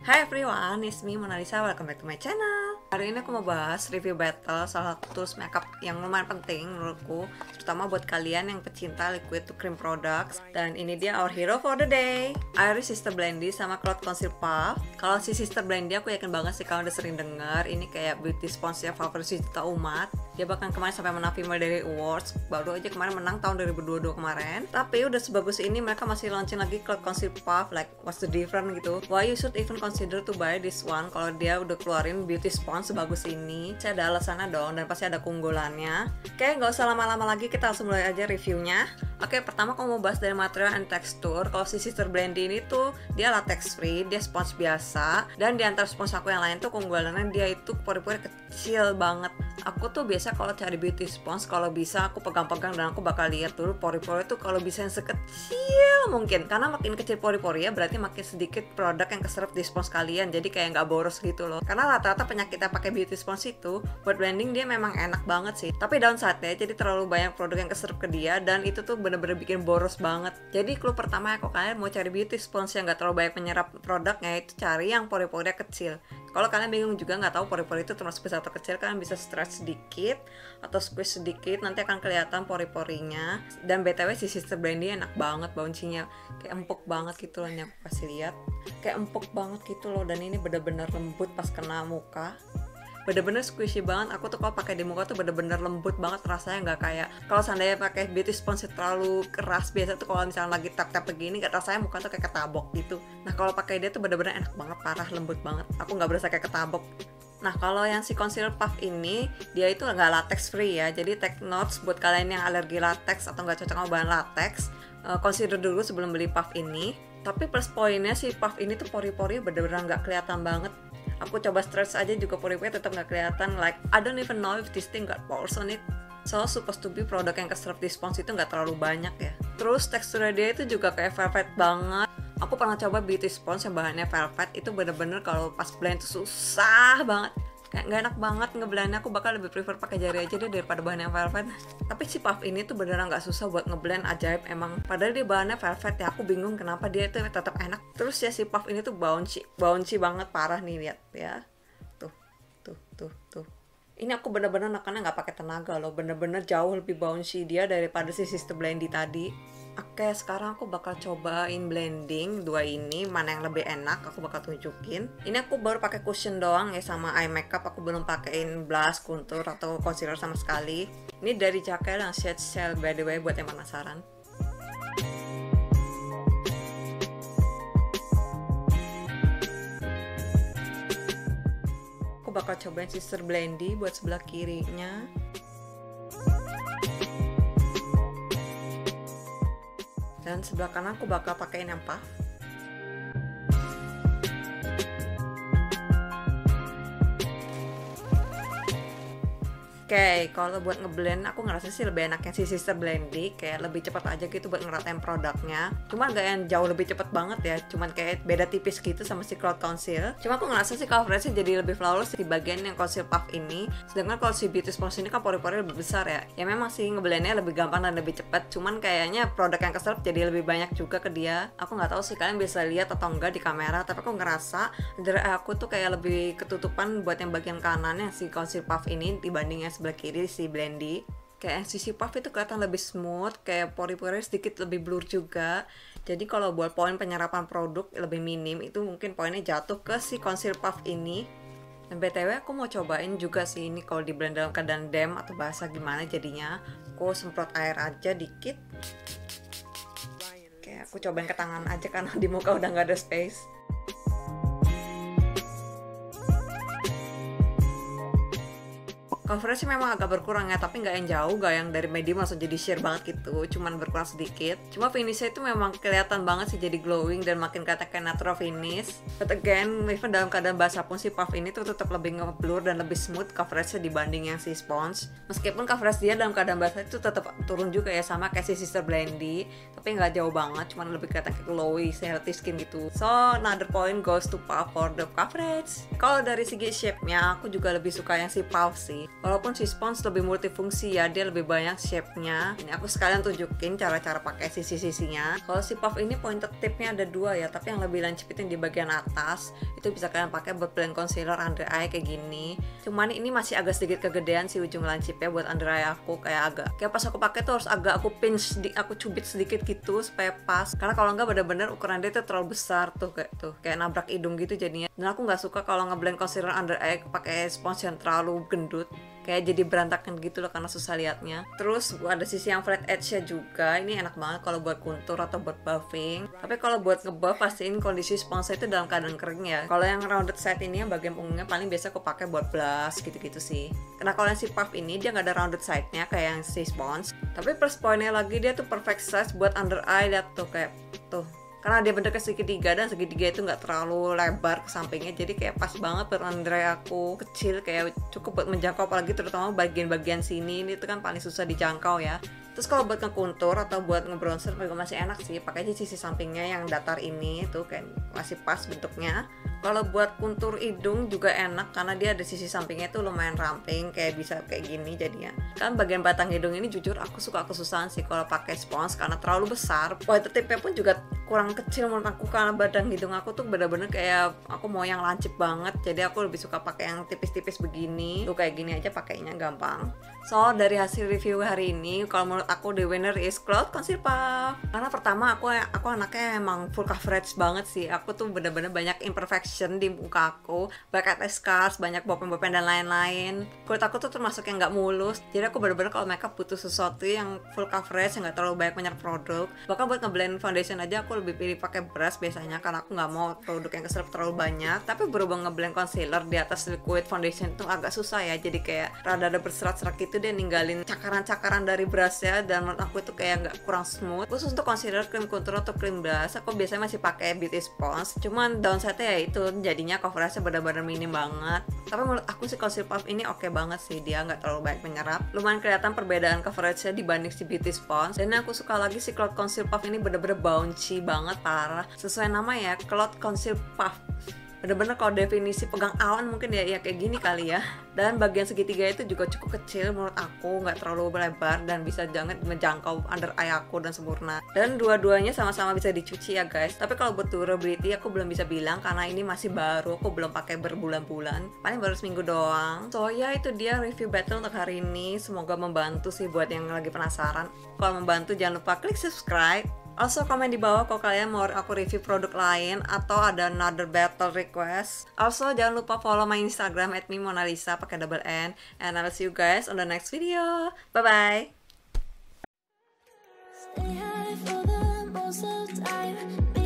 Hi everyone, it's me Mona Lisa, welcome back to my channel. Hari ini aku mau bahas review battle salah satu tools makeup yang lumayan penting menurutku, terutama buat kalian yang pecinta liquid to cream products. Dan ini dia our hero for the day, Iris Sister Blendy sama Cloud Conceal Puff. Kalau si Sister Blendy aku yakin banget sih kalian udah sering denger. Ini kayak beauty sponge yang favorit juta umat. Dia bahkan kemarin sampai menang Female Daily Awards, baru aja kemarin menang tahun 2022 kemarin. Tapi udah sebagus ini mereka masih launching lagi Cloud Conceal Puff, like what's the difference gitu. Why you should even consider to buy this one kalau dia udah keluarin beauty sponge sebagus ini. Saya ada alasannya dong, dan pasti ada keunggulannya. Oke, gak usah lama-lama lagi, kita langsung mulai aja reviewnya. Oke, pertama aku mau bahas dari material and texture. Kalau si Sister Blendy ini tuh dia latex free, dia sponge biasa. Dan di antara sponge aku yang lain tuh keunggulannya dia itu pori-pori kecil banget. Aku tuh biasa kalau cari beauty sponge, kalau bisa aku pegang-pegang dan aku bakal lihat dulu pori-pori tuh kalau bisa yang sekecil mungkin. Karena makin kecil pori-pori ya berarti makin sedikit produk yang keserap di sponge kalian. Jadi kayak nggak boros gitu loh. Karena rata-rata penyakit yang pakai beauty sponge itu buat blending dia memang enak banget sih. Tapi downside-nya jadi terlalu banyak produk yang keserap ke dia dan itu tuh bener-bener bikin boros banget. Jadi clue pertama ya, kalau kalian mau cari beauty sponge yang nggak terlalu banyak menyerap produknya, itu cari yang pori-porinya kecil. Kalau kalian bingung juga nggak tahu pori-pori itu termasuk besar atau kecil, kalian bisa stretch sedikit atau squeeze sedikit, nanti akan kelihatan pori-porinya. Dan btw si Sister Blendy enak banget, bouncy-nya kayak empuk banget gitu loh. Ini aku kasih lihat, kayak empuk banget gitu loh, dan ini bener-bener lembut pas kena muka. Bener-bener squishy banget. Aku tuh kalau pakai di muka tuh bener-bener lembut banget rasanya, nggak kayak kalau seandainya pakai beauty sponge terlalu keras. Biasa tuh kalau misalnya lagi tap-tap begini nggak rasanya muka tuh kayak ketabok gitu. Nah kalau pakai dia tuh bener-bener enak banget, parah lembut banget. Aku nggak berasa kayak ketabok. Nah kalau yang si concealer puff ini dia itu nggak latex free ya, jadi take notes buat kalian yang alergi latex atau nggak cocok sama bahan latex, consider dulu sebelum beli puff ini. Tapi plus poinnya si puff ini tuh pori-pori bener-bener nggak kelihatan banget. Aku coba stretch aja juga pori-pori tetap nggak kelihatan. Like I don't even know if this thing got pores on it. So supposed to be produk yang keserap di sponge itu nggak terlalu banyak ya. Terus teksturnya dia itu juga kayak velvet banget. Aku pernah coba beauty sponge yang bahannya velvet, itu bener-bener kalau pas blend itu susah banget. Kayak nggak enak banget ngeblendnya. Aku bakal lebih prefer pakai jari aja deh daripada bahan yang velvet. Tapi si puff ini tuh beneran nggak susah buat ngeblend, ajaib emang. Padahal dia bahannya velvet ya, aku bingung kenapa dia itu tetap enak. Terus ya si puff ini tuh bouncy banget, parah nih, lihat ya. Tuh. Ini aku bener-bener nekannya nggak pakai tenaga loh, bener-bener jauh lebih bouncy dia daripada si Sister Blendy tadi. Oke, sekarang aku bakal cobain blending dua ini, mana yang lebih enak aku bakal tunjukin. Ini aku baru pakai cushion doang ya sama eye makeup, aku belum pakein blush, contour atau concealer sama sekali. Ini dari Jaquel yang shade Shell by the way buat yang penasaran. Aku bakal cobain Sister Blendy buat sebelah kirinya. Dan sebelah kanan aku bakal pakein yang puff. Oke, kalau buat ngeblend aku ngerasa sih lebih enaknya si Sister Blendy, kayak lebih cepat aja gitu buat ngeratain produknya. Cuman gak yang jauh lebih cepet banget ya, cuman kayak beda tipis gitu sama si Cloud Conceal. Cuma aku ngerasa sih coveragenya jadi lebih flawless di bagian yang conceal puff ini. Sedangkan kalau si beauty sponge ini kan pori-pori lebih besar ya. Ya memang sih ngeblendnya lebih gampang dan lebih cepat. Cuman kayaknya produk yang keserap jadi lebih banyak juga ke dia. Aku nggak tahu sih kalian bisa lihat atau enggak di kamera, tapi aku ngerasa dari aku tuh kayak lebih ketutupan buat yang bagian kanan yang si conceal puff ini dibanding yang sebelah kiri si Blendy. Kayak sisi puff itu kelihatan lebih smooth, kayak pori-pori sedikit lebih blur juga. Jadi kalau buat poin penyerapan produk lebih minim, itu mungkin poinnya jatuh ke si conceal puff ini. Dan btw aku mau cobain juga sih ini kalau di blend dalam keadaan damp atau basah gimana jadinya. Aku semprot air aja dikit. Oke, aku cobain ke tangan aja karena di muka udah nggak ada space. Coverage memang agak berkurang ya, tapi nggak yang jauh, nggak yang dari medium langsung jadi sheer banget gitu, cuman berkurang sedikit. Cuma finishnya itu memang kelihatan banget sih jadi glowing dan makin kelihatan kayak natural finish. But again, even dalam keadaan basah pun si puff ini tuh tetap lebih ngeblur dan lebih smooth coveragenya dibanding yang si sponge. Meskipun coverage dia dalam keadaan basah itu tetap turun juga ya, sama kayak si Sister Blendy, tapi nggak jauh banget, cuman lebih kelihatan kayak glowy, healthy skin gitu. So another point goes to puff for the coverage. Kalau dari segi shape-nya, aku juga lebih suka yang si puff sih. Walaupun si spons lebih multifungsi ya, dia lebih banyak shape-nya. Ini aku sekalian tunjukin cara-cara pakai sisi-sisinya. Kalau si puff ini pointed tip-nya ada 2 ya, tapi yang lebih lancip itu yang di bagian atas. Itu bisa kalian pakai buat blend concealer under eye kayak gini. Cuman ini masih agak sedikit kegedean sih ujung lancipnya buat under eye aku, kayak pas aku pakai tuh harus agak aku pinch, aku cubit sedikit gitu supaya pas. Karena kalau enggak bener-bener ukuran dia tuh terlalu besar tuh, kayak nabrak hidung gitu jadinya. Dan aku nggak suka kalau ngeblend concealer under eye pakai spons yang terlalu gendut, kayak jadi berantakan gitu loh karena susah liatnya. Terus ada sisi yang flat edge-nya juga. Ini enak banget kalau buat contour atau buat buffing. Tapi kalau buat ngebuff pastiin kondisi sponsnya itu dalam keadaan kering ya. Kalau yang rounded side ini yang bagian punggungnya paling biasa aku pakai buat blush gitu-gitu sih. Karena kalau yang si puff ini dia nggak ada rounded side-nya kayak yang si spons. Tapi plus poinnya lagi dia tuh perfect size buat under eye. Lihat tuh kayak tuh. Karena dia bentuknya segitiga dan segitiga itu nggak terlalu lebar ke sampingnya, jadi kayak pas banget buat under eye aku kecil, kayak cukup buat menjangkau, apalagi terutama bagian-bagian sini ini tuh kan paling susah dijangkau ya. Terus kalau buat ngekontur atau buat ngebronzer juga masih enak sih, pakai aja sisi sampingnya yang datar ini tuh kayak masih pas bentuknya. Kalau buat kontur hidung juga enak karena dia ada sisi sampingnya tuh lumayan ramping, kayak bisa kayak gini jadinya. Kan bagian batang hidung ini jujur aku suka kesusahan sih kalau pakai spons karena terlalu besar. Pointer tipnya pun juga kurang kecil menurut aku karena badan hidung aku tuh bener-bener kayak aku mau yang lancip banget, jadi aku lebih suka pakai yang tipis-tipis begini. Tuh kayak gini aja pakainya gampang. So dari hasil review hari ini, kalau menurut aku the winner is Cloud Concealer Puff. Karena pertama aku anaknya emang full coverage banget sih. Aku tuh bener-bener banyak imperfection di muka aku, banyak scars, banyak bopen-bopen dan lain-lain. Kulit aku tuh termasuk yang nggak mulus, jadi aku bener-bener kalau makeup butuh sesuatu yang full coverage, yang nggak terlalu banyak produk. Bahkan buat ngeblend foundation aja aku lebih pilih pakai brush biasanya karena aku nggak mau produk yang keserap terlalu banyak. Tapi berhubung ngeblend concealer di atas liquid foundation tuh agak susah ya, jadi kayak rada-rada berserat-serat gitu, dia ninggalin cakaran-cakaran dari brushnya, dan menurut aku itu kayak nggak kurang smooth. Khusus untuk concealer, cream contour atau cream blush aku biasanya masih pakai beauty spons, cuman downside-nya ya itu jadinya coverage-nya benar-benar minim banget. Tapi menurut aku si concealer puff ini oke banget sih, dia nggak terlalu banyak menyerap, lumayan kelihatan perbedaan coverage-nya dibanding si beauty spons. Dan aku suka lagi si Cloud Concealer Puff ini bener-bener bouncy banget, parah. Sesuai nama ya, Cloud Concealer Puff. Bener-bener kalau definisi pegang awan mungkin ya kayak gini kali ya. Dan bagian segitiga itu juga cukup kecil menurut aku, nggak terlalu lebar dan bisa jangan menjangkau under eye aku dan sempurna. Dan dua-duanya sama-sama bisa dicuci ya guys. Tapi kalau buat durability aku belum bisa bilang karena ini masih baru, aku belum pakai berbulan-bulan, paling baru seminggu doang. So ya itu dia review battle untuk hari ini. Semoga membantu sih buat yang lagi penasaran. Kalau membantu jangan lupa klik subscribe. Also komen di bawah kalau kalian mau aku review produk lain atau ada another battle request. Also jangan lupa follow my Instagram @mimonalisa pakai double N. And I'll see you guys on the next video. Bye bye.